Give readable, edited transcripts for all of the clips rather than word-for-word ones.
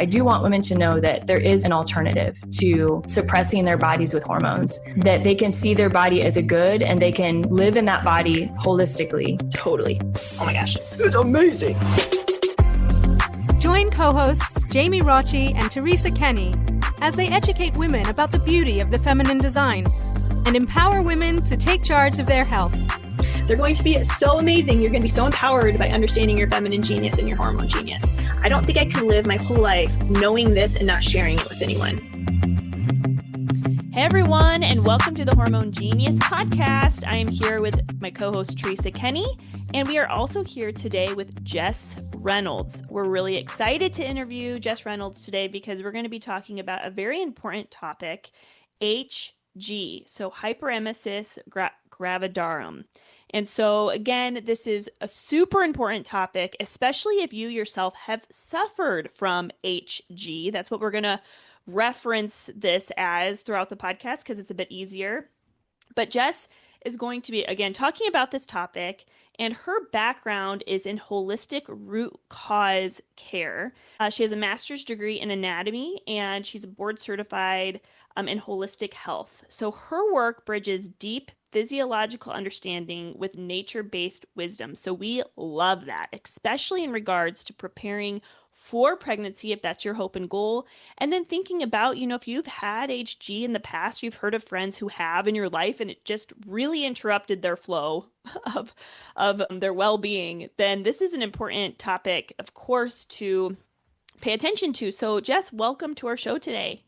I do want women to know that there is an alternative to suppressing their bodies with hormones, that they can see their body as a good and they can live in that body holistically. Totally. Oh my gosh, it's amazing. Join co-hosts Jamie Rocci and Teresa Kenny as they educate women about the beauty of the feminine design and empower women to take charge of their health. They're going to be so amazing. You're going to be so empowered by understanding your feminine genius and your hormone genius. I don't think I could live my whole life knowing this and not sharing it with anyone. Hey everyone, and welcome to the Hormone Genius Podcast. I am here with my co-host Teresa Kenny, and we are also here today with Jess Reynolds. We're really excited to interview Jess Reynolds today because we're going to be talking about a very important topic, HG, so Hyperemesis Gravidarum. And so again, this is a super important topic, especially if you yourself have suffered from HG. That's what we're going to reference this as throughout the podcast because it's a bit easier. But Jess is going to be, again, talking about this topic, and her background is in holistic root cause care. She has a master's degree in anatomy, and she's board certified in holistic health. So her work bridges deep physiological understanding with nature-based wisdom. So we love that, especially in regards to preparing for pregnancy, if that's your hope and goal. And then thinking about, if you've had HG in the past, you've heard of friends who have in your life, and it just really interrupted their flow of their well-being, then this is an important topic, of course, to pay attention to. So Jess, welcome to our show today.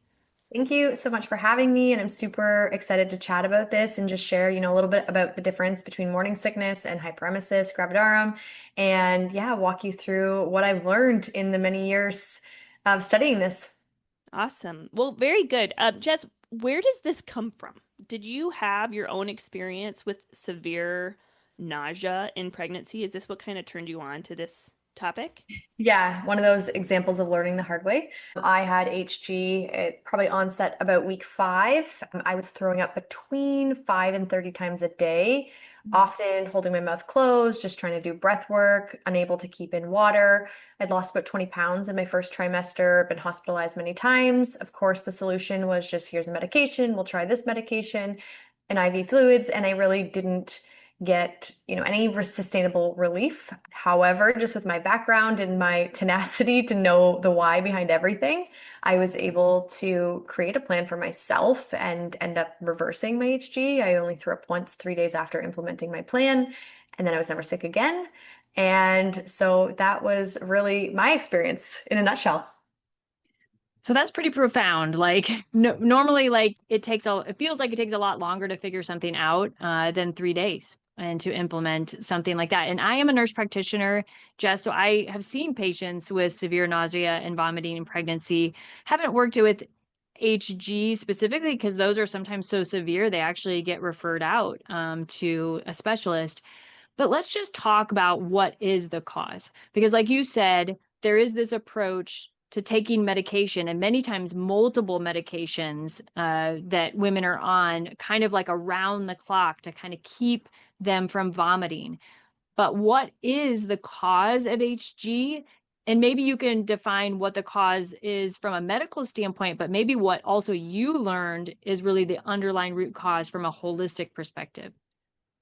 Thank you so much for having me, and I'm super excited to chat about this and just share, a little bit about the difference between morning sickness and hyperemesis gravidarum, and walk you through what I've learned in the many years of studying this. Awesome. Well, very good. Jess, where does this come from? Did you have your own experience with severe nausea in pregnancy? Is this what kind of turned you on to this topic? Yeah, one of those examples of learning the hard way. I had HG at probably onset about week 5. I was throwing up between 5 and 30 times a day, often holding my mouth closed, just trying to do breath work, unable to keep in water. I'd lost about 20 pounds in my first trimester, been hospitalized many times. Of course, the solution was just, here's a medication, we'll try this medication and IV fluids, and I really didn't get any sustainable relief. However, just with my background and my tenacity to know the why behind everything, I was able to create a plan for myself and end up reversing my HG. I only threw up once 3 days after implementing my plan, and then I was never sick again. And so that was really my experience in a nutshell. So that's pretty profound. Normally, it feels like it takes a lot longer to figure something out than 3 days and to implement something like that. And I am a nurse practitioner, Jess, so I have seen patients with severe nausea and vomiting in pregnancy. Haven't worked with HG specifically because those are sometimes so severe they actually get referred out to a specialist. But let's just talk about what is the cause. Because like you said, there is this approach to taking medication, and many times multiple medications that women are on kind of like around the clock to kind of keep them from vomiting. But what is the cause of HG? And maybe you can define what the cause is from a medical standpoint, but maybe what also you learned is really the underlying root cause from a holistic perspective.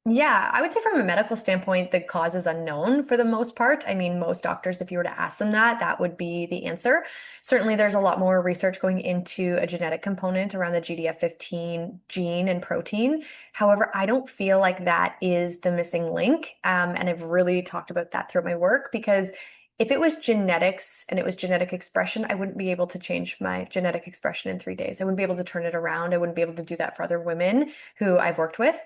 Yeah, I would say from a medical standpoint, the cause is unknown for the most part. I mean, most doctors, if you were to ask them that would be the answer. Certainly, there's a lot more research going into a genetic component around the GDF15 gene and protein. However, I don't feel like that is the missing link. And I've really talked about that throughout my work, because if it was genetics and it was genetic expression, I wouldn't be able to change my genetic expression in 3 days. I wouldn't be able to turn it around. I wouldn't be able to do that for other women who I've worked with.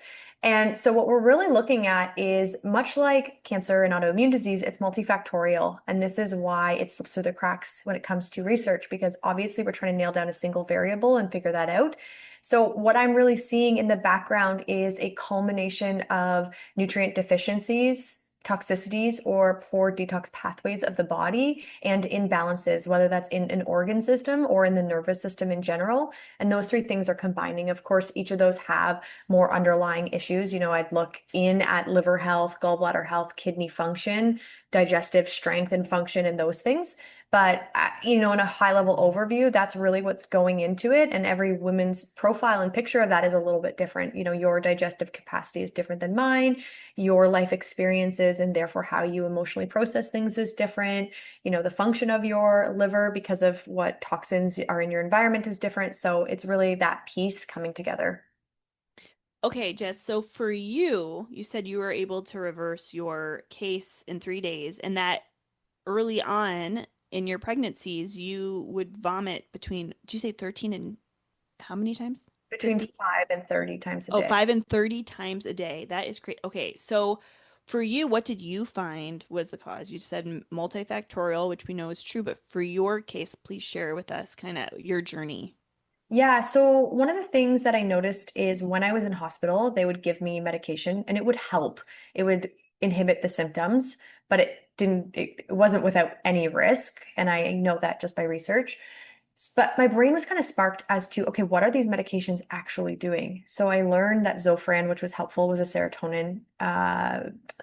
And so what we're really looking at is, much like cancer and autoimmune disease, it's multifactorial. And this is why it slips through the cracks when it comes to research, because obviously we're trying to nail down a single variable and figure that out. So what I'm really seeing in the background is a culmination of nutrient deficiencies, toxicities, or poor detox pathways of the body, and imbalances, whether that's in an organ system or in the nervous system in general. And those three things are combining. Of course, each of those have more underlying issues. I'd look in at liver health, gallbladder health, kidney function, digestive strength and function, and those things. But, in a high level overview, that's really what's going into it. And every woman's profile and picture of that is a little bit different. Your digestive capacity is different than mine. Your life experiences and therefore how you emotionally process things is different. The function of your liver because of what toxins are in your environment is different. So it's really that piece coming together. Okay, Jess, so for you said you were able to reverse your case in 3 days, and that early on in your pregnancies, you would vomit between, did you say 13 and how many times? Between 50? 5 and 30 times a Oh, day. 5 and 30 times a day. That is great. Okay, so for you, what did you find was the cause? You said multifactorial, which we know is true, but for your case, please share with us kind of your journey. Yeah, so one of the things that I noticed is when I was in hospital, they would give me medication and it would help. It would inhibit the symptoms, but it wasn't without any risk. And I know that just by research. But my brain was kind of sparked as to, okay, what are these medications actually doing? So I learned that Zofran, which was helpful, was a serotonin.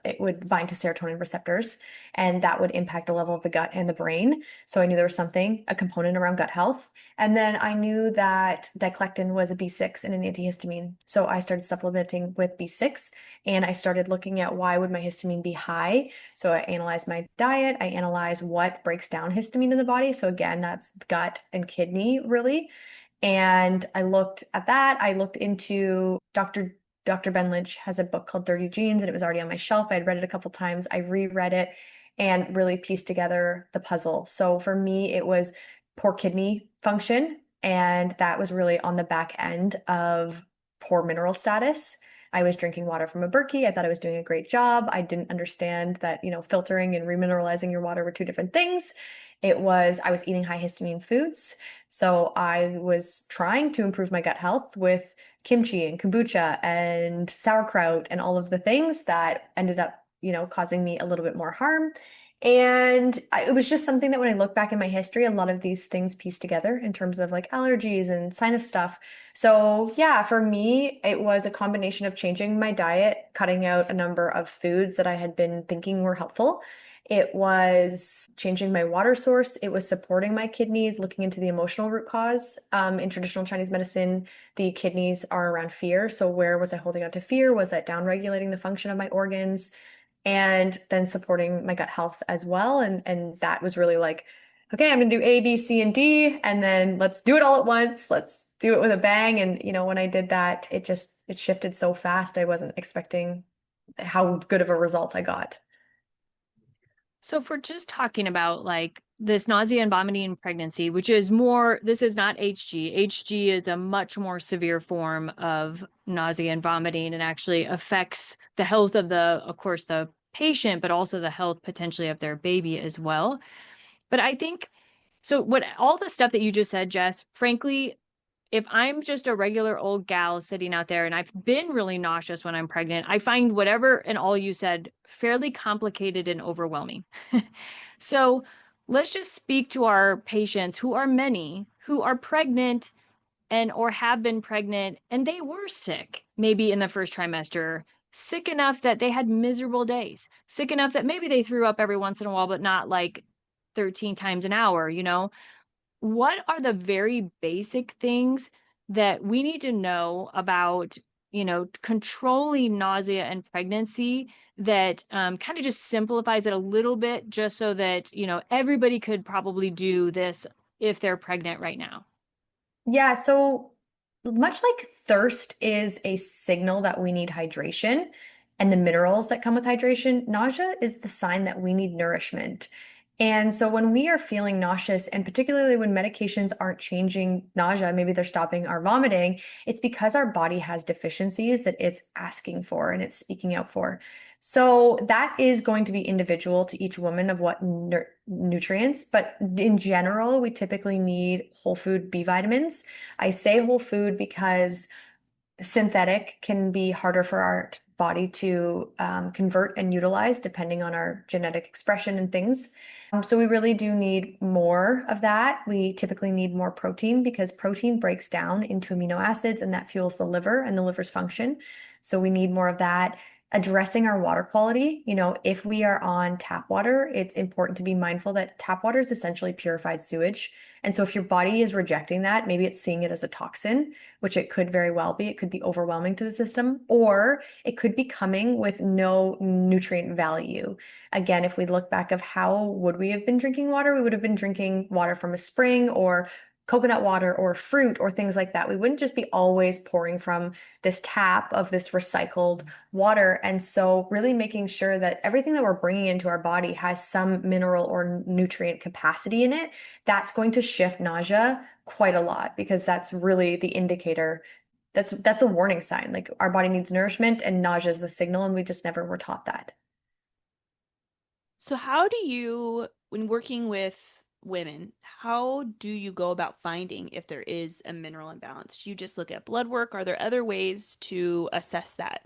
It would bind to serotonin receptors, and that would impact the level of the gut and the brain. So I knew there was a component around gut health. And then I knew that diclectin was a B6 and an antihistamine. So I started supplementing with B6 and I started looking at why would my histamine be high. So I analyzed my diet. I analyzed what breaks down histamine in the body. So again, that's gut and kidney really. And I looked at that. I looked into Dr. Ben Lynch has a book called Dirty Genes, and it was already on my shelf. I'd read it a couple times. I reread it and really pieced together the puzzle. So for me, it was poor kidney function, and that was really on the back end of poor mineral status. I was drinking water from a Berkey. I thought I was doing a great job. I didn't understand that, filtering and remineralizing your water were two different things. I was eating high histamine foods. So I was trying to improve my gut health with kimchi and kombucha and sauerkraut and all of the things that ended up, causing me a little bit more harm. And it was just something that when I look back in my history, a lot of these things piece together in terms of like allergies and sinus stuff. So yeah, for me, it was a combination of changing my diet, cutting out a number of foods that I had been thinking were helpful. It was changing my water source. It was supporting my kidneys, looking into the emotional root cause. In traditional Chinese medicine, the kidneys are around fear. So where was I holding on to fear? Was that downregulating the function of my organs? And then supporting my gut health as well. And that was really like, okay, I'm gonna do A, B, C, and D, and then let's do it all at once. Let's do it with a bang. And when I did that, it shifted so fast. I wasn't expecting how good of a result I got. So if we're just talking about like this nausea and vomiting in pregnancy, which is this is not HG. HG is a much more severe form of nausea and vomiting and actually affects the health of of course, the patient, but also the health potentially of their baby as well. But I think, so all the stuff that you just said, Jess, frankly, if I'm just a regular old gal sitting out there and I've been really nauseous when I'm pregnant, I find whatever and all you said fairly complicated and overwhelming. So let's just speak to our patients who are many who are pregnant or have been pregnant and they were sick, maybe in the first trimester, sick enough that they had miserable days, sick enough that maybe they threw up every once in a while, but not like 13 times an hour, What are the very basic things that we need to know about, controlling nausea and pregnancy that kind of just simplifies it a little bit, just so that, everybody could probably do this if they're pregnant right now? Yeah, so much like thirst is a signal that we need hydration and the minerals that come with hydration, nausea is the sign that we need nourishment. And so when we are feeling nauseous, and particularly when medications aren't changing nausea, maybe they're stopping our vomiting, it's because our body has deficiencies that it's asking for and it's speaking out for. So that is going to be individual to each woman of what nutrients, but in general, we typically need whole food B vitamins. I say whole food because synthetic can be harder for our body to convert and utilize depending on our genetic expression and things. So we really do need more of that. We typically need more protein because protein breaks down into amino acids and that fuels the liver and the liver's function. So we need more of that. addressing our water quality. If we are on tap water, it's important to be mindful that tap water is essentially purified sewage. And so if your body is rejecting that, maybe it's seeing it as a toxin, which it could very well be. It could be overwhelming to the system, or it could be coming with no nutrient value. Again, if we look back of how would we have been drinking water, we would have been drinking water from a spring or coconut water or fruit or things like that. We wouldn't just be always pouring from this tap of this recycled water. And so really making sure that everything that we're bringing into our body has some mineral or nutrient capacity in it, that's going to shift nausea quite a lot, because that's really the indicator. That's a warning sign. Like, our body needs nourishment and nausea is the signal, and we just never were taught that. So how do you, when working with women, how do you go about finding if there is a mineral imbalance? Do you just look at blood work? Are there other ways to assess that?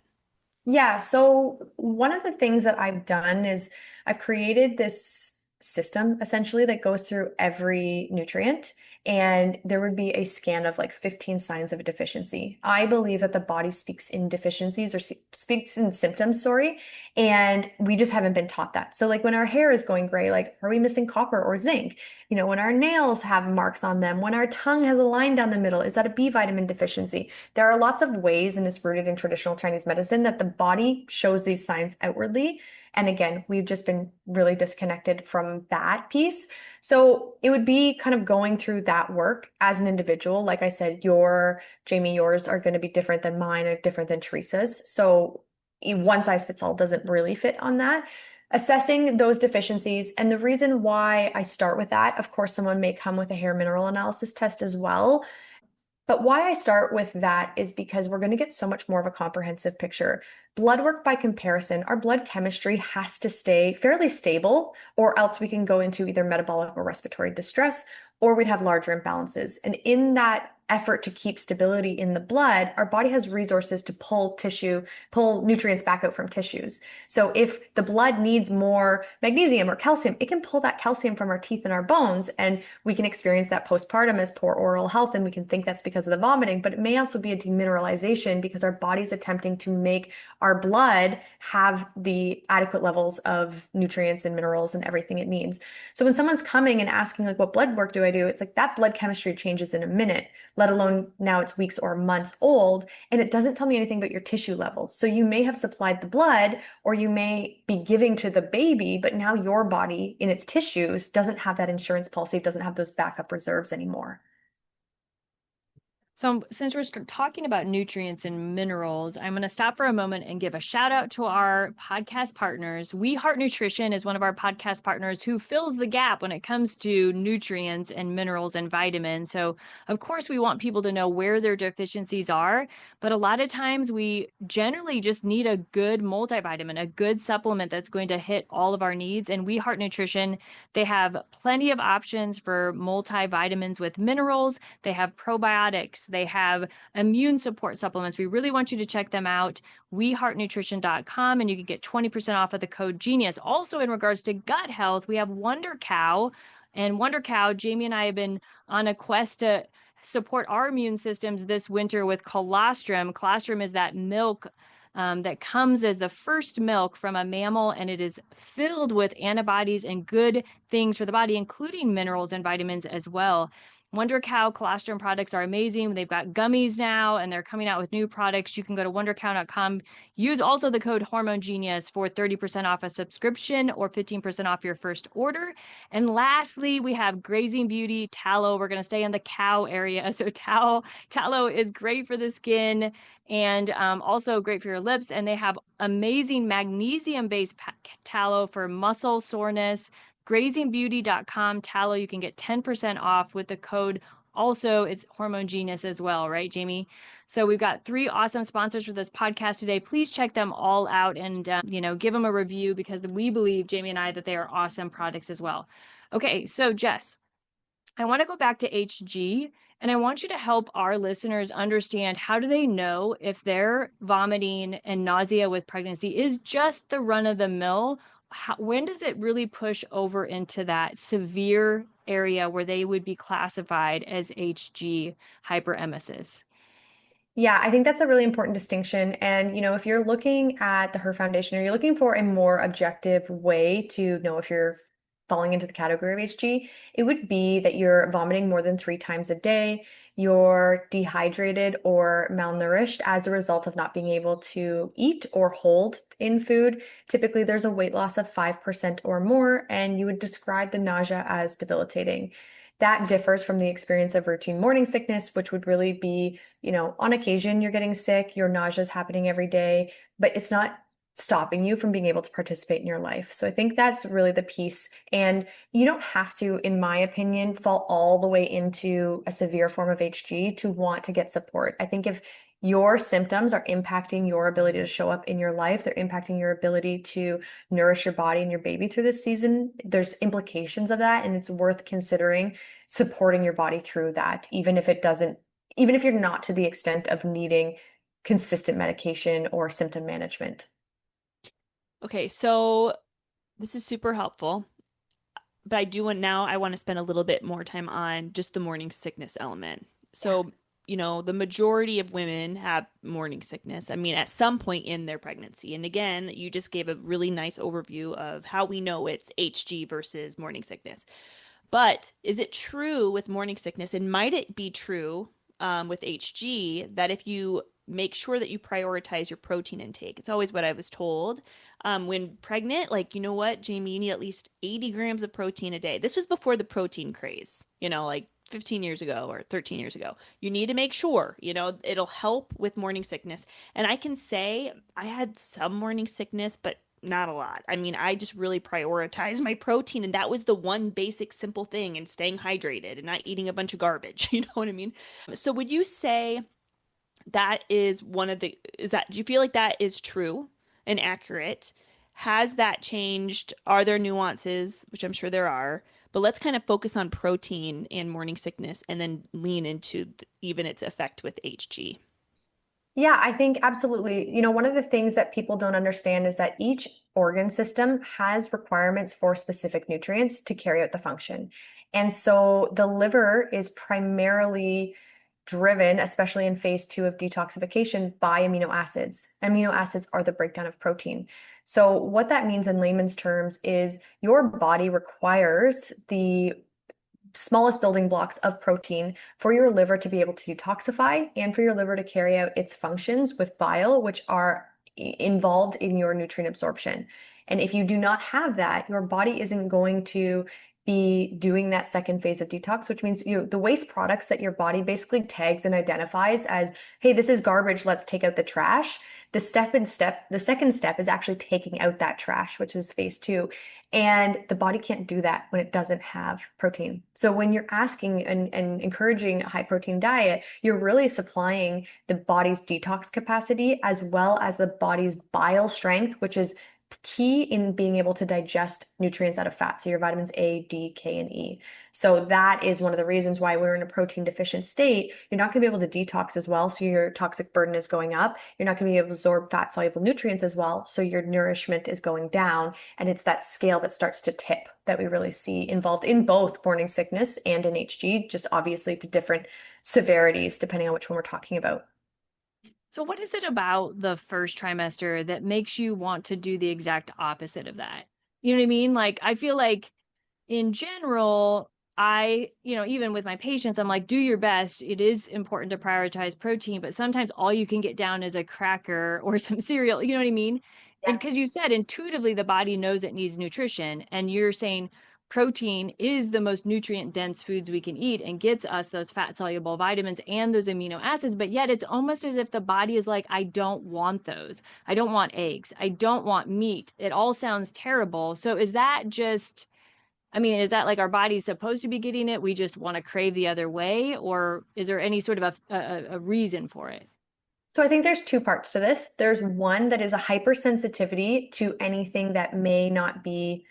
Yeah, so one of the things that I've done is I've created this system essentially that goes through every nutrient, and there would be a scan of like 15 signs of a deficiency. I believe that the body speaks in deficiencies, or speaks in symptoms, sorry, and we just haven't been taught that. So like when our hair is going gray, like, are we missing copper or zinc? When our nails have marks on them, when our tongue has a line down the middle, is that a B vitamin deficiency? There are lots of ways, and it's rooted in traditional Chinese medicine, that the body shows these signs outwardly. And again, we've just been really disconnected from that piece. So it would be kind of going through that work as an individual. Like I said, Jamie, yours are going to be different than mine, or different than Teresa's. So one size fits all doesn't really fit on that. Assessing those deficiencies. And the reason why I start with that, of course, someone may come with a hair mineral analysis test as well. But why I start with that is because we're going to get so much more of a comprehensive picture. Blood work, by comparison, our blood chemistry has to stay fairly stable, or else we can go into either metabolic or respiratory distress, or we'd have larger imbalances. And in that effort to keep stability in the blood, our body has resources to pull nutrients back out from tissues. So if the blood needs more magnesium or calcium, it can pull that calcium from our teeth and our bones, and we can experience that postpartum as poor oral health, and we can think that's because of the vomiting, but it may also be a demineralization because our body's attempting to make our blood have the adequate levels of nutrients and minerals and everything it needs. So when someone's coming and asking, like, what blood work do I do? It's like that blood chemistry changes in a minute, let alone now it's weeks or months old, and it doesn't tell me anything but your tissue levels. So you may have supplied the blood, or you may be giving to the baby, but now your body in its tissues doesn't have that insurance policy, doesn't have those backup reserves anymore. So since we're talking about nutrients and minerals, I'm going to stop for a moment and give a shout out to our podcast partners. We Heart Nutrition is one of our podcast partners who fills the gap when it comes to nutrients and minerals and vitamins. So of course, we want people to know where their deficiencies are, but a lot of times we generally just need a good multivitamin, a good supplement that's going to hit all of our needs. And We Heart Nutrition, they have plenty of options for multivitamins with minerals. They have probiotics. They have immune support supplements. We really want you to check them out. WeHeartNutrition.com, and you can get 20% off of the code GENIUS. Also, in regards to gut health, we have Wonder Cow. And Wonder Cow, Jamie and I have been on a quest to support our immune systems this winter with colostrum. Colostrum is that milk that comes as the first milk from a mammal, and it is filled with antibodies and good things for the body, including minerals and vitamins as well. Wonder Cow colostrum products are amazing. They've got gummies now, and they're coming out with new products. You can go to wondercow.com. Use also the code Hormone Genius for 30% off a subscription or 15% off your first order. And lastly, we have Grazing Beauty tallow. We're going to stay in the cow area. So tallow is great for the skin and also great for your lips. And they have amazing magnesium-based tallow for muscle soreness. GrazingBeauty.com tallow. You can get 10% off with the code. Also, it's Hormone Genius as well, right, Jamie? So we've got 3 awesome sponsors for this podcast today. Please check them all out and, give them a review, because we believe, Jamie and I, that they are awesome products as well. Okay, so Jess, I want to go back to HG, and I want you to help our listeners understand, how do they know if their vomiting and nausea with pregnancy is just the run-of-the-mill? When does it really push over into that severe area where they would be classified as HG hyperemesis? Yeah, I think that's a really important distinction. And, if you're looking at the Her Foundation or you're looking for a more objective way to know if you're falling into the category of HG, it would be that you're vomiting more than 3 times a day, you're dehydrated or malnourished as a result of not being able to eat or hold in food. Typically, there's a weight loss of 5% or more, and you would describe the nausea as debilitating. That differs from the experience of routine morning sickness, which would really be, on occasion you're getting sick, your nausea is happening every day, but it's not stopping you from being able to participate in your life. So I think that's really the piece. And you don't have to, in my opinion, fall all the way into a severe form of HG to want to get support. I think if your symptoms are impacting your ability to show up in your life, they're impacting your ability to nourish your body and your baby through this season, there's implications of that, and it's worth considering supporting your body through that, even if you're not to the extent of needing consistent medication or symptom management. Okay, so this is super helpful, but I want to spend a little bit more time on just the morning sickness element. So, the majority of women have morning sickness. I mean, at some point in their pregnancy. And again, you just gave a really nice overview of how we know it's HG versus morning sickness. But is it true with morning sickness, and might it be true with HG, that if you make sure that you prioritize your protein intake? It's always what I was told when pregnant, like, you know what, Jamie, you need at least 80 grams of protein a day. This was before the protein craze, like 15 years ago or 13 years ago. You need to make sure, it'll help with morning sickness. And I can say I had some morning sickness, but not a lot. I mean, I just really prioritize my protein, and that was the one basic simple thing, and staying hydrated and not eating a bunch of garbage. You know what I mean? So would you say that is do you feel like that is true and accurate? Has that changed? Are there nuances, which I'm sure there are, but let's kind of focus on protein and morning sickness and then lean into even its effect with HG. Yeah, I think absolutely. One of the things that people don't understand is that each organ system has requirements for specific nutrients to carry out the function. And so the liver is primarily driven, especially in phase 2 of detoxification, by amino acids. Amino acids are the breakdown of protein. So what that means in layman's terms is your body requires the smallest building blocks of protein for your liver to be able to detoxify and for your liver to carry out its functions with bile, which are involved in your nutrient absorption. And if you do not have that, your body isn't going to be doing that second phase of detox, which means the waste products that your body basically tags and identifies as, hey, this is garbage, let's take out the trash. The second step is actually taking out that trash, which is phase 2. And the body can't do that when it doesn't have protein. So when you're asking and encouraging a high protein diet, you're really supplying the body's detox capacity as well as the body's bile strength, which is key in being able to digest nutrients out of fat. So your vitamins A, D, K, and E. So that is one of the reasons why we're in a protein deficient state. You're not going to be able to detox as well. So your toxic burden is going up. You're not going to be able to absorb fat soluble nutrients as well. So your nourishment is going down. And it's that scale that starts to tip that we really see involved in both morning sickness and in HG, just obviously to different severities, depending on which one we're talking about. So what is it about the first trimester that makes you want to do the exact opposite of that? You know what I mean? Like, I feel like in general, even with my patients, I'm like, do your best. It is important to prioritize protein, but sometimes all you can get down is a cracker or some cereal. You know what I mean? Yeah. And because you said intuitively the body knows it needs nutrition, and you're saying protein is the most nutrient dense foods we can eat and gets us those fat soluble vitamins and those amino acids. But yet it's almost as if the body is like, I don't want those. I don't want eggs. I don't want meat. It all sounds terrible. So is that like our body's supposed to be getting it? We just want to crave the other way? Or is there any sort of a reason for it? So I think there's 2 parts to this. There's one that is a hypersensitivity to anything that may not be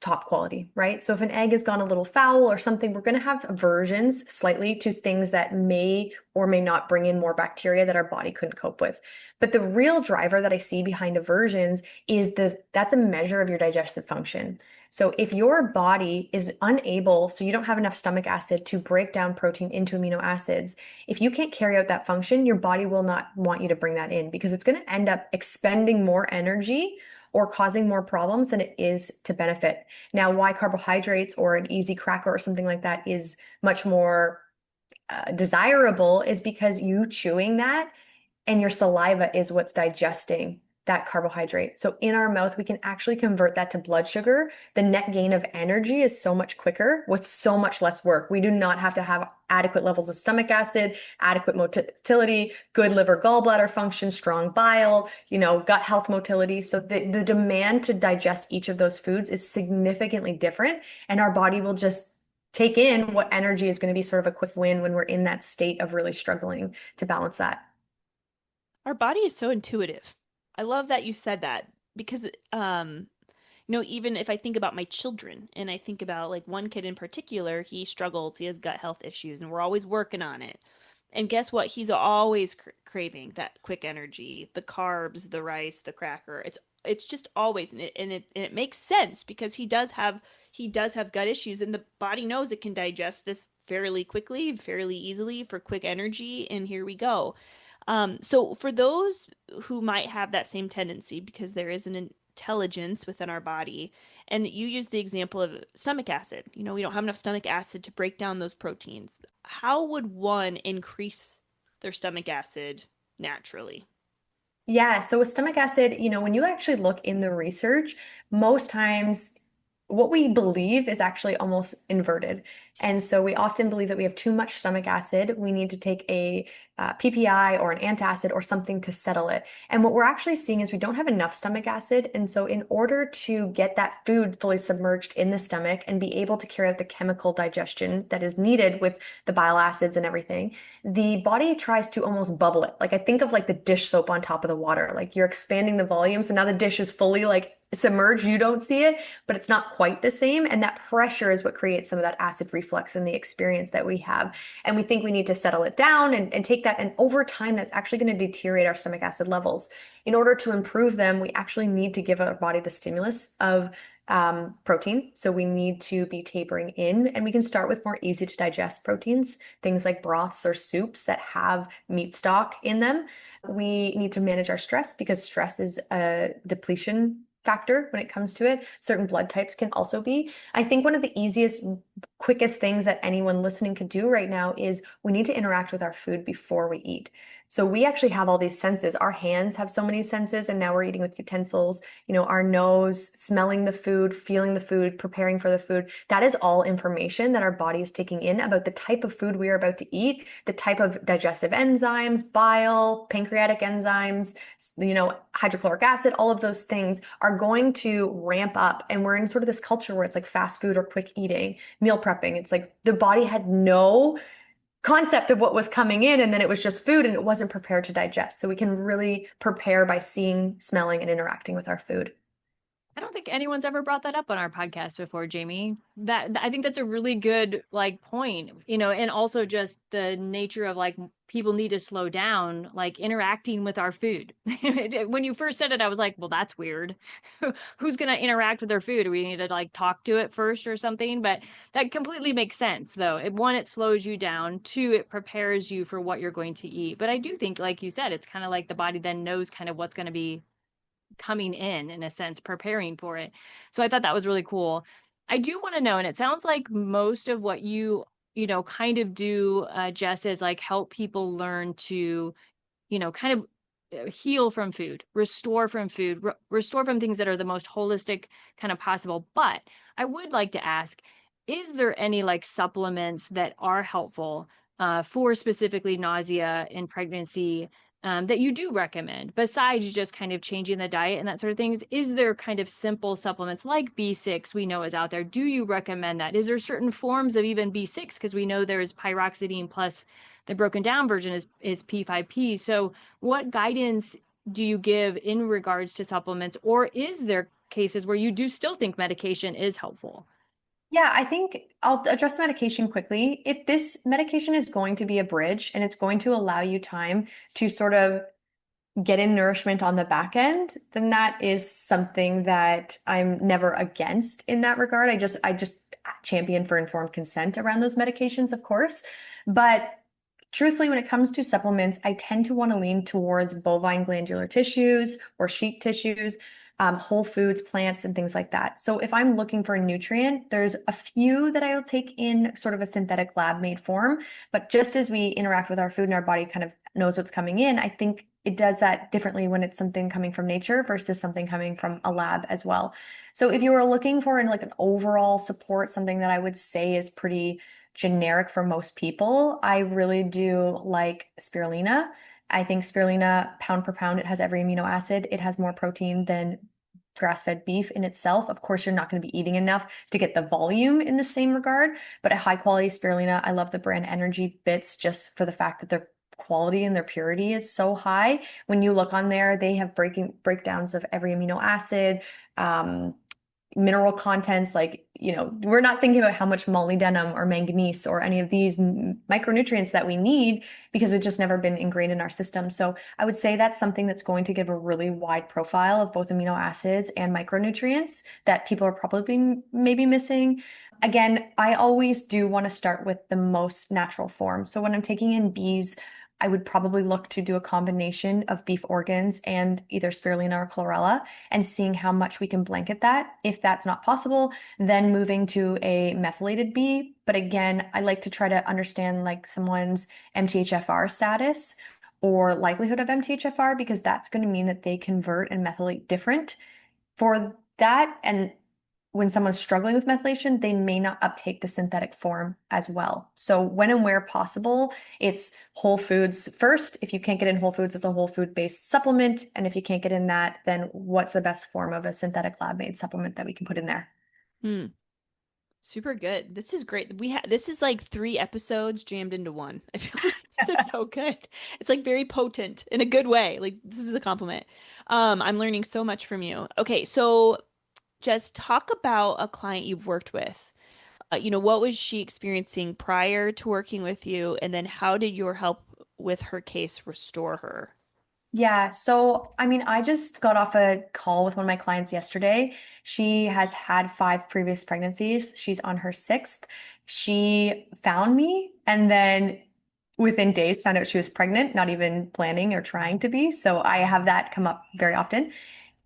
top quality, right? So if an egg has gone a little foul or something, we're going to have aversions slightly to things that may or may not bring in more bacteria that our body couldn't cope with. But the real driver that I see behind aversions is that's a measure of your digestive function. So if your body is unable, so you don't have enough stomach acid to break down protein into amino acids, if you can't carry out that function, your body will not want you to bring that in because it's going to end up expending more energy or causing more problems than it is to benefit. Now, why carbohydrates or an easy cracker or something like that is much more desirable is because you chewing that and your saliva is what's digesting that carbohydrate. So in our mouth, we can actually convert that to blood sugar. The net gain of energy is so much quicker with so much less work. We do not have to have adequate levels of stomach acid, adequate motility, good liver gallbladder function, strong bile, gut health motility. So the demand to digest each of those foods is significantly different. And our body will just take in what energy is going to be sort of a quick win when we're in that state of really struggling to balance that. Our body is so intuitive. I love that you said that because, even if I think about my children and I think about like one kid in particular, he struggles, he has gut health issues and we're always working on it. And guess what? He's always craving that quick energy, the carbs, the rice, the cracker. It's just always, and it makes sense because he does have gut issues and the body knows it can digest this fairly quickly, fairly easily for quick energy. And here we go. So for those who might have that same tendency, because there is an intelligence within our body, and you use the example of stomach acid, we don't have enough stomach acid to break down those proteins. How would one increase their stomach acid naturally? Yeah, so with stomach acid, when you actually look in the research, most times what we believe is actually almost inverted. And so we often believe that we have too much stomach acid. We need to take a PPI or an antacid or something to settle it. And what we're actually seeing is we don't have enough stomach acid. And so in order to get that food fully submerged in the stomach and be able to carry out the chemical digestion that is needed with the bile acids and everything, the body tries to almost bubble it. Like I think of like the dish soap on top of the water, like you're expanding the volume. So now the dish is fully like submerged. You don't see it, but it's not quite the same. And that pressure is what creates some of that acid reflux and the experience that we have. And we think we need to settle it down and take that. And over time, that's actually going to deteriorate our stomach acid levels. In order to improve them, we actually need to give our body the stimulus of protein. So we need to be tapering in, and we can start with more easy to digest proteins, things like broths or soups that have meat stock in them. We need to manage our stress because stress is a depletion factor when it comes to it. Certain blood types can also be. I think one of the easiest, quickest things that anyone listening could do right now is we need to interact with our food before we eat. So we actually have all these senses. Our hands have so many senses, and now we're eating with utensils. Our nose, smelling the food, feeling the food, preparing for the food. That is all information that our body is taking in about the type of food we are about to eat, the type of digestive enzymes, bile, pancreatic enzymes, hydrochloric acid, all of those things are going to ramp up. And we're in sort of this culture where it's like fast food or quick eating, meal prepping. It's like the body had no concept of what was coming in, and then it was just food and it wasn't prepared to digest. So we can really prepare by seeing, smelling, and interacting with our food. I don't think anyone's ever brought that up on our podcast before, Jamie. I think that's a really good point, and also just the nature of people need to slow down, interacting with our food. When you first said it, I was like, well, that's weird. Who's going to interact with their food? Do we need to talk to it first or something? But that completely makes sense, though. One, it slows you down. Two, it prepares you for what you're going to eat. But I do think, like you said, it's kind of like the body then knows kind of what's going to be coming in a sense, preparing for it. So I thought that was really cool. I do want to know, and it sounds like most of what you kind of do, Jess, is help people learn to, kind of heal from food, restore from food, restore from things that are the most holistic kind of possible. But I would like to ask, is there any supplements that are helpful for specifically nausea in pregnancy that you do recommend, besides just kind of changing the diet and that sort of things? Is there kind of simple supplements like B6 we know is out there? Do you recommend that? Is there certain forms of even B6? Because we know there is pyroxidine plus the broken down version is P5P. So what guidance do you give in regards to supplements? Or is there cases where you do still think medication is helpful? Yeah, I think I'll address the medication quickly. If this medication is going to be a bridge and it's going to allow you time to sort of get in nourishment on the back end, then that is something that I'm never against in that regard. I just champion for informed consent around those medications, of course. But truthfully, when it comes to supplements, I tend to want to lean towards bovine glandular tissues or sheep tissues, whole foods, plants, and things like that. So if I'm looking for a nutrient, there's a few that I'll take in sort of a synthetic lab made form. But just as we interact with our food and our body kind of knows what's coming in, I think it does that differently when it's something coming from nature versus something coming from a lab as well. So if you were looking for like an overall support, something that I would say is pretty generic for most people, I really do like spirulina. I think spirulina, pound per pound, it has every amino acid. It has more protein than grass-fed beef in itself. Of course, you're not going to be eating enough to get the volume in the same regard, but a high quality spirulina, I love the brand Energy Bits just for the fact that their quality and their purity is so high. When you look on there, they have breakdowns of every amino acid, mineral contents, like, we're not thinking about how much molybdenum or manganese or any of these micronutrients that we need because it's just never been ingrained in our system. So I would say that's something that's going to give a really wide profile of both amino acids and micronutrients that people are probably maybe missing. Again, I always do want to start with the most natural form. So when I'm taking in bees, I would probably look to do a combination of beef organs and either spirulina or chlorella and seeing how much we can blanket that. If that's not possible, then moving to a methylated bee. But again, I like to try to understand like someone's MTHFR status or likelihood of MTHFR because that's going to mean that they convert and methylate different for that. And when someone's struggling with methylation, they may not uptake the synthetic form as well. So when and where possible, it's whole foods first. If you can't get in whole foods, it's a whole food-based supplement. And if you can't get in that, then what's the best form of a synthetic lab-made supplement that we can put in there? Super good. This is great. This is like 3 episodes jammed into one. I feel like this is so good. It's like very potent in a good way. Like this is a compliment. I'm learning so much from you. Okay, so Jess, talk about a client you've worked with. What was she experiencing prior to working with you? And then how did your help with her case restore her? Yeah, so I just got off a call with one of my clients yesterday. She has had 5 previous pregnancies. She's on her 6th. She found me and then within days found out she was pregnant, not even planning or trying to be. So I have that come up very often.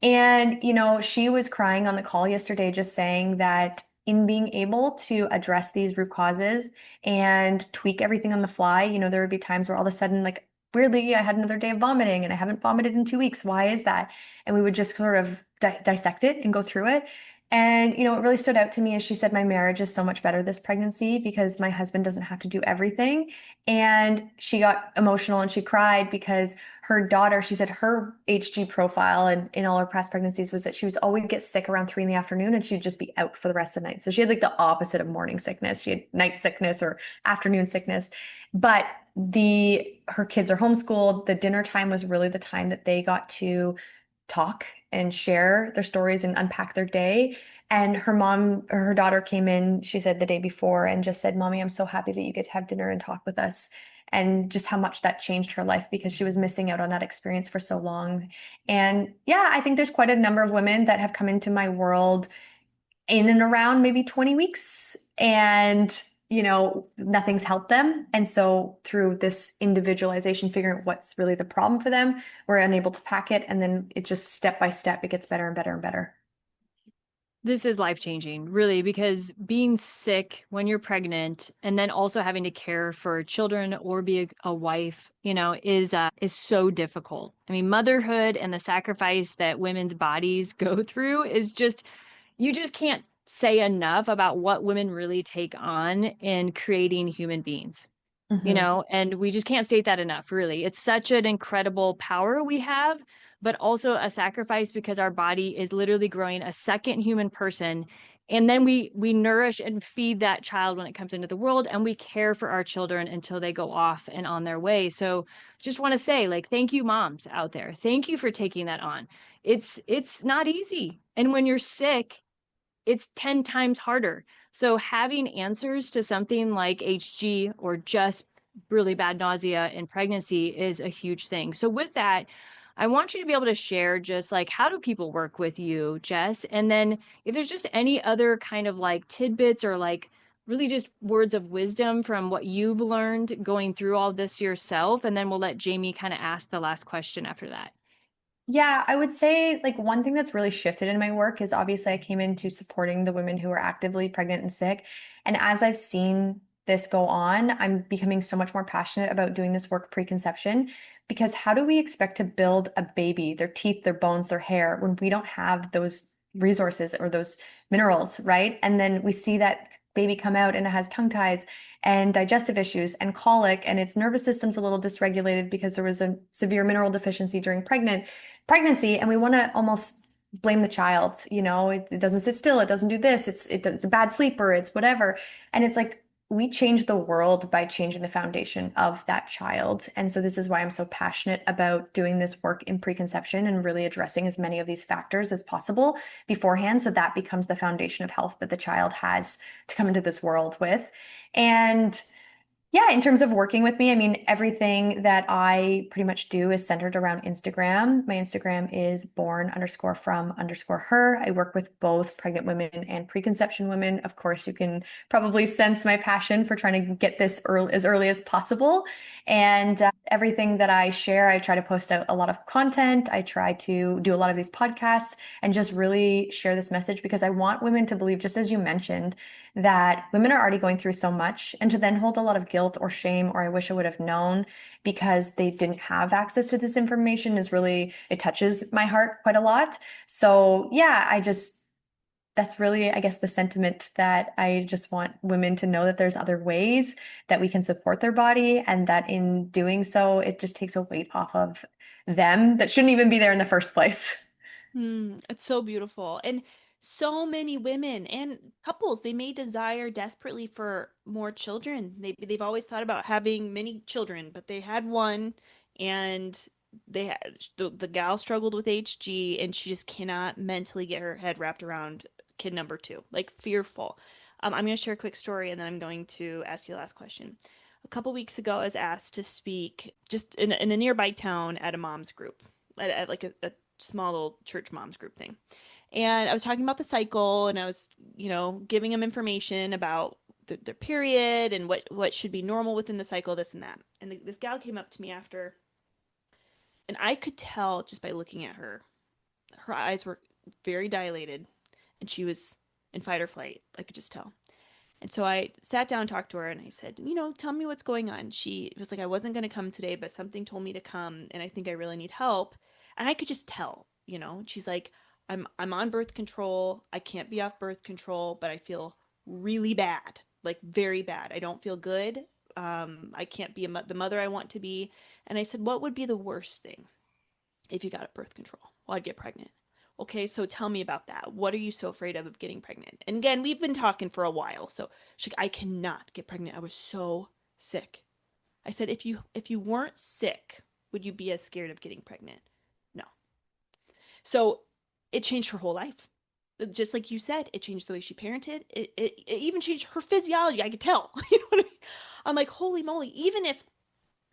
And, she was crying on the call yesterday, just saying that in being able to address these root causes and tweak everything on the fly, there would be times where all of a sudden, like, weirdly, I had another day of vomiting and I haven't vomited in 2 weeks. Why is that? And we would just sort of dissect it and go through it. And, what really stood out to me is she said, my marriage is so much better this pregnancy because my husband doesn't have to do everything. And she got emotional and she cried because her daughter, she said her HG profile and in all her past pregnancies was that she was always get sick around 3 PM and she'd just be out for the rest of the night. So she had like the opposite of morning sickness. She had night sickness or afternoon sickness. But her kids are homeschooled. The dinner time was really the time that they got to talk and share their stories and unpack their day. And her daughter came in, she said the day before and just said, Mommy, I'm so happy that you get to have dinner and talk with us. And just how much that changed her life because she was missing out on that experience for so long. And yeah, I think there's quite a number of women that have come into my world in and around maybe 20 weeks and nothing's helped them. And so through this individualization, figuring out what's really the problem for them, we're unable to pack it. And then it just step by step, it gets better and better and better. This is life-changing, really, because being sick when you're pregnant and then also having to care for children or be a wife, is so difficult. Motherhood and the sacrifice that women's bodies go through is you just can't say enough about what women really take on in creating human beings, and we just can't state that enough, really. It's such an incredible power we have, but also a sacrifice because our body is literally growing a second human person. And then we nourish and feed that child when it comes into the world, and we care for our children until they go off and on their way. So just want to say, thank you, moms out there. Thank you for taking that on. It's not easy. And when you're sick, it's 10 times harder. So having answers to something like HG or just really bad nausea in pregnancy is a huge thing. So with that, I want you to be able to share just like, how do people work with you, Jess? And then if there's just any other kind of like tidbits or like really just words of wisdom from what you've learned going through all this yourself. And then we'll let Jamie kind of ask the last question after that. Yeah, I would say like one thing that's really shifted in my work is obviously I came into supporting the women who are actively pregnant and sick. And as I've seen this go on, I'm becoming so much more passionate about doing this work preconception, because how do we expect to build a baby, their teeth, their bones, their hair, when we don't have those resources or those minerals, right? And then we see that baby come out and it has tongue ties and digestive issues and colic, and its nervous system's a little dysregulated because there was a severe mineral deficiency during pregnancy, and we want to almost blame the child. It doesn't sit still, it doesn't do this, it's a bad sleeper, it's whatever. And it's like we change the world by changing the foundation of that child. And so this is why I'm so passionate about doing this work in preconception and really addressing as many of these factors as possible beforehand, so that becomes the foundation of health that the child has to come into this world with. And yeah, in terms of working with me, I mean, everything that I pretty much do is centered around Instagram. My Instagram is born_from_her. I work with both pregnant women and preconception women. Of course, you can probably sense my passion for trying to get this as early as possible. And everything that I share, I try to post out a lot of content. I try to do a lot of these podcasts and just really share this message, because I want women to believe, just as you mentioned, that women are already going through so much, and to then hold a lot of guilt or shame or I wish I would have known because they didn't have access to this information it touches my heart quite a lot. So yeah, that's really, I guess, the sentiment, that I just want women to know that there's other ways that we can support their body, and that in doing so, it just takes a weight off of them that shouldn't even be there in the first place. It's so beautiful. And so many women and couples, they may desire desperately for more children. They've always thought about having many children, but they had one, and the gal struggled with HG, and she just cannot mentally get her head wrapped around kid number 2, like fearful. I'm going to share a quick story, and then I'm going to ask you the last question. A couple weeks ago, I was asked to speak just in a nearby town at a mom's group, at like a small little church mom's group thing. And I was talking about the cycle, and I was, giving them information about their period and what should be normal within the cycle, this and that. And this gal came up to me after, and I could tell just by looking at her eyes were very dilated, and she was in fight or flight. I could just tell. And so I sat down and talked to her, and I said, tell me what's going on. She was like, I wasn't going to come today, but something told me to come, and I think I really need help. And I could just tell, she's like, I'm on birth control. I can't be off birth control, but I feel really bad, like very bad. I don't feel good. I can't be the mother I want to be. And I said, what would be the worst thing if you got a birth control? Well, I'd get pregnant. Okay, so tell me about that. What are you so afraid of getting pregnant? And again, we've been talking for a while. So she's like, I cannot get pregnant. I was so sick. I said, if you weren't sick, would you be as scared of getting pregnant? No. So it changed her whole life. Just like you said, it changed the way she parented. It even changed her physiology. I could tell. You know what I mean? I'm like, holy moly. Even if,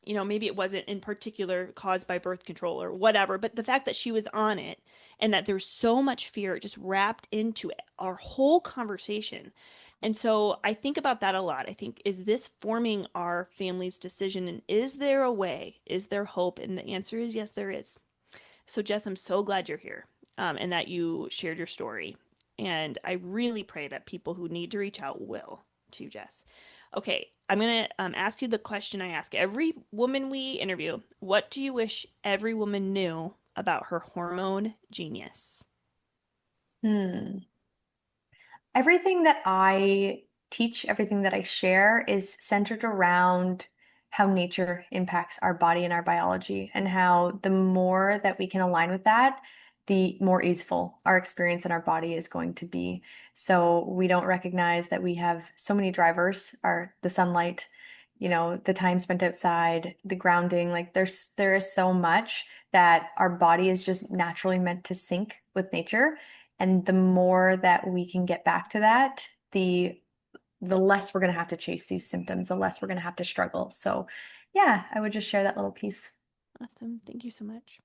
maybe it wasn't in particular caused by birth control or whatever, but the fact that she was on it and that there's so much fear just wrapped into it, our whole conversation. And so I think about that a lot. I think, is this forming our family's decision? And is there a way? Is there hope? And the answer is yes, there is. So Jess, I'm so glad you're here. And that you shared your story. And I really pray that people who need to reach out will to Jess. Okay, I'm going to ask you the question I ask every woman we interview. What do you wish every woman knew about her hormone genius? Everything that I teach, everything that I share is centered around how nature impacts our body and our biology, and how the more that we can align with that, the more easeful our experience in our body is going to be. So we don't recognize that we have so many drivers, the sunlight, the time spent outside, the grounding, like there is so much that our body is just naturally meant to sync with nature. And the more that we can get back to that, the less we're going to have to chase these symptoms, the less we're going to have to struggle. So yeah, I would just share that little piece. Awesome. Thank you so much.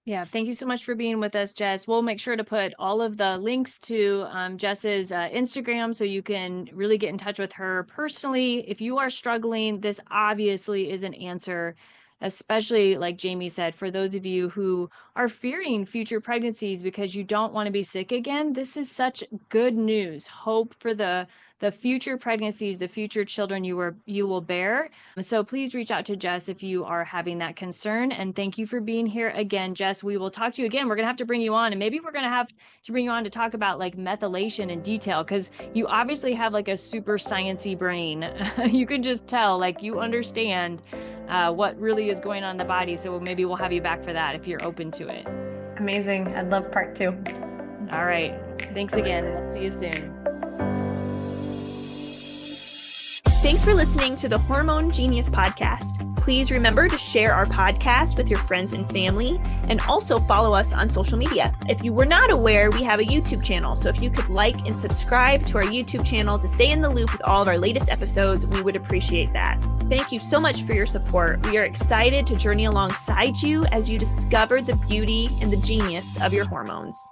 Yeah, thank you so much for being with us, Jess. We'll make sure to put all of the links to Jess's Instagram so you can really get in touch with her personally. If you are struggling, this obviously is an answer, especially like Jamie said, for those of you who are fearing future pregnancies because you don't want to be sick again. This is such good news. Hope for the future pregnancies, the future children you will bear. So please reach out to Jess if you are having that concern. And thank you for being here again, Jess. We will talk to you again. We're going to have to bring you on, and maybe we're going to have to bring you on to talk about like methylation in detail, because you obviously have like a super sciencey brain. You can just tell, like, you understand what really is going on in the body. So maybe we'll have you back for that if you're open to it. Amazing. I'd love part 2. All right. Thanks again. We'll see you soon. Thanks for listening to the Hormone Genius Podcast. Please remember to share our podcast with your friends and family, and also follow us on social media. If you were not aware, we have a YouTube channel. So if you could like and subscribe to our YouTube channel to stay in the loop with all of our latest episodes, we would appreciate that. Thank you so much for your support. We are excited to journey alongside you as you discover the beauty and the genius of your hormones.